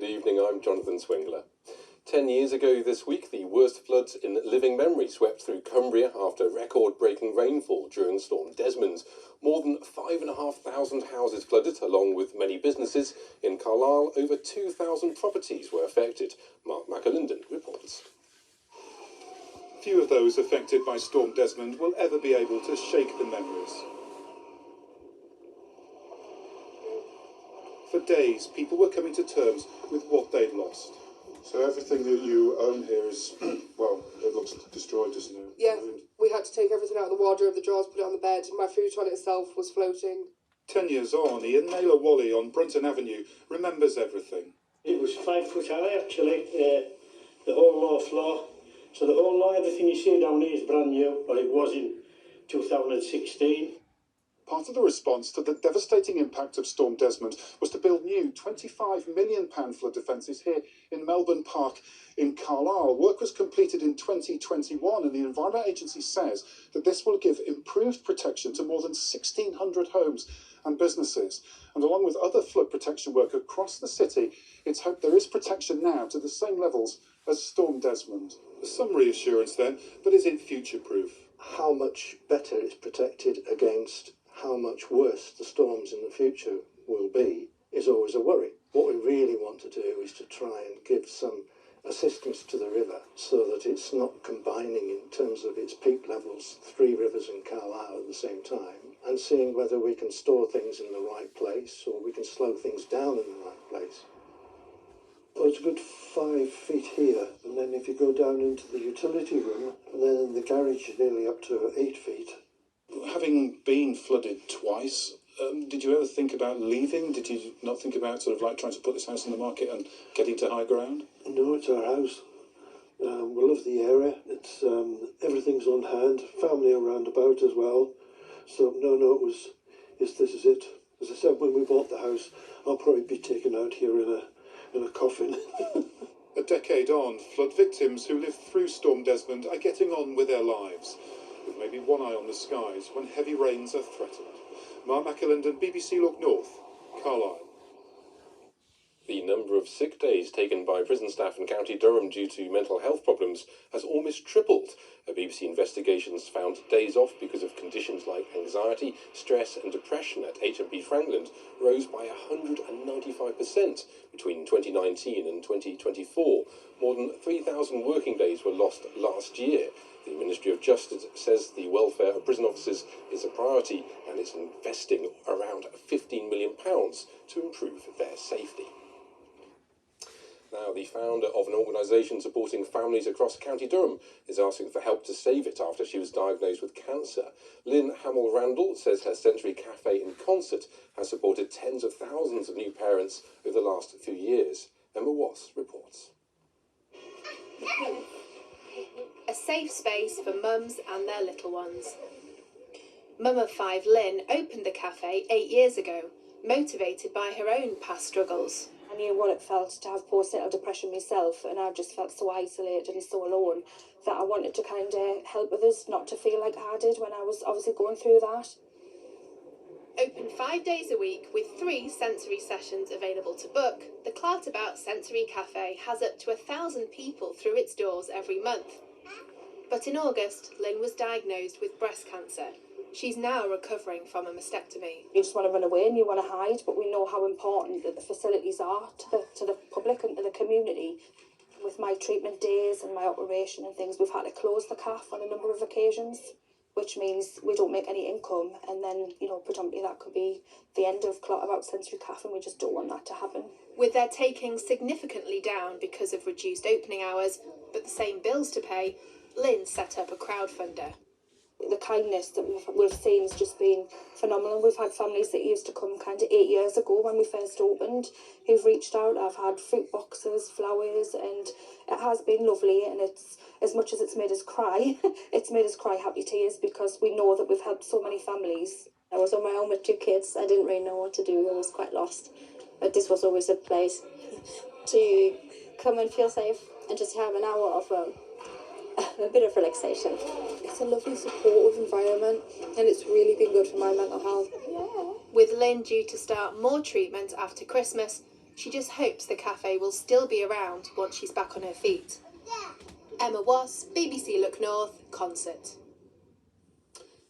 evening, I'm Jonathan Swingler. 10 years ago this week, the worst floods in living memory swept through Cumbria after record-breaking rainfall during Storm Desmond. More than 5,500 houses flooded, along with many businesses. In Carlisle, over 2,000 properties were affected. Mark McAlinden reports. Few of those affected by Storm Desmond will ever be able to shake the memories. For days, people were coming to terms with what they'd lost. So everything that you own here is, well, it looks destroyed, doesn't it? Yeah, we had to take everything out of the wardrobe, the drawers, put it on the bed. My food toilet itself was floating. 10 years on, Ian Naylor Wally on Brunton Avenue remembers everything. It was 5 foot high, actually, the whole lower floor. So the whole lot, everything you see down here is brand new, but it was in 2016. Part of the response to the devastating impact of Storm Desmond was to build new £25 million flood defences here in Melbourne Park in Carlisle. Work was completed in 2021 and the Environment Agency says that this will give improved protection to more than 1,600 homes and businesses. And along with other flood protection work across the city, it's hoped there is protection now to the same levels as Storm Desmond. Some reassurance then, but is it future-proof? How much better it's protected against how much worse the storms in the future will be is always a worry. What we really want to do is to try and give some assistance to the river so that it's not combining in terms of its peak levels, 3 rivers in Carlisle at the same time, and seeing whether we can store things in the right place or we can slow things down in the right place. Well, it's a good 5 feet here, and then if you go down into the utility room, and then in the garage nearly up to 8 feet. Having been flooded twice, did you ever think about leaving? Did you not think about sort of like trying to put this house in the market and getting to high ground? No, it's our house. We love the area. It's everything's on hand. Family around about as well. So no, it was. Yes, this is it. As I said, when we bought the house, I'll probably be taken out here in a coffin. A decade on, flood victims who lived through Storm Desmond are getting on with their lives, with maybe one eye on the skies when heavy rains are threatened. Mark McAlinden, BBC Look North, Carlisle. The number of sick days taken by prison staff in County Durham due to mental health problems has almost tripled. A BBC investigation has found days off because of conditions like anxiety, stress and depression at HMP Frankland rose by 195% between 2019 and 2024. More than 3,000 working days were lost last year. The Ministry of Justice says the welfare of prison officers is a priority and is investing around £15 million to improve their safety. Now, the founder of an organisation supporting families across County Durham is asking for help to save it after she was diagnosed with cancer. Lynn Hamill-Randall says her Sensory Cafe in Concert has supported tens of thousands of new parents over the last few years. Emma Wass reports. A safe space for mums and their little ones. Mum of 5 Lynn opened the cafe 8 years ago, motivated by her own past struggles. I knew what it felt to have postnatal depression myself, and I just felt so isolated and so alone that I wanted to kind of help others not to feel like I did when I was obviously going through that. Open 5 days a week with 3 sensory sessions available to book, the Clatterbout Sensory Cafe has up to 1,000 people through its doors every month. But in August, Lynn was diagnosed with breast cancer. She's now recovering from a mastectomy. You just want to run away and you want to hide, but we know how important that the facilities are to the public and to the community. With my treatment days and my operation and things, we've had to close the CAF on a number of occasions, which means we don't make any income, and then, predominantly that could be the end of Clatterbout Sensory CAF, and we just don't want that to happen. With their takings significantly down because of reduced opening hours, but the same bills to pay, Lynn set up a crowdfunder. The kindness that we've seen has just been phenomenal. We've had families that used to come kind of 8 years ago when we first opened who've reached out. I've had fruit boxes, flowers, and it has been lovely. And it's, as much as it's made us cry, it's made us cry happy tears because we know that we've helped so many families. I was on my own with 2 kids. I didn't really know what to do. I was quite lost. But this was always a place to come and feel safe and just have an hour of a bit of relaxation. It's a lovely supportive environment and it's really been good for my mental health. Yeah. With Lynn due to start more treatment after Christmas, She just hopes the cafe will still be around once she's back on her feet. Emma Wass, BBC Look North, Concert.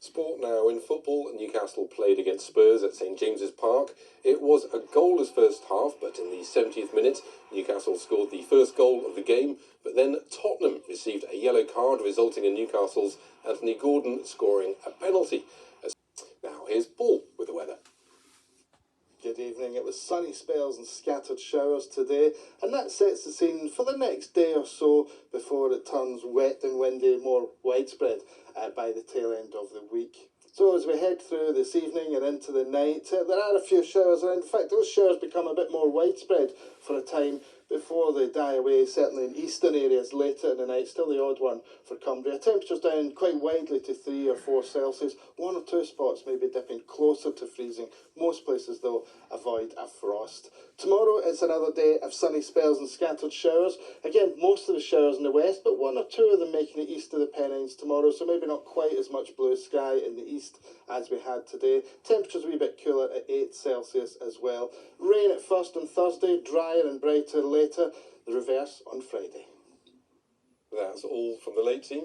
Sport now. In football, Newcastle played against Spurs at St James's Park. It was a goalless first half, but in the 70th minute, Newcastle scored the first goal of the game, but then Tottenham received a yellow card, resulting in Newcastle's Anthony Gordon scoring a penalty. Now here's Paul with the weather. Good evening. It was sunny spells and scattered showers today, and that sets the scene for the next day or so before it turns wet and windy, more widespread by the tail end of the week. So as we head through this evening and into the night, there are a few showers, and in fact those showers become a bit more widespread for a time before they die away, certainly in eastern areas later in the night. Still the odd one for Cumbria. Temperatures down quite widely to 3 or 4 Celsius. 1 or 2 spots may be dipping closer to freezing. Most places, though, avoid a frost. Tomorrow it's another day of sunny spells and scattered showers. Again, most of the showers in the west, but 1 or 2 of them making it east of the Pennines tomorrow, so maybe not quite as much blue sky in the east as we had today. Temperatures a wee bit cooler at 8 Celsius as well. Rain at first on Thursday, drier and brighter later. The reverse on Friday. That's all from the late team.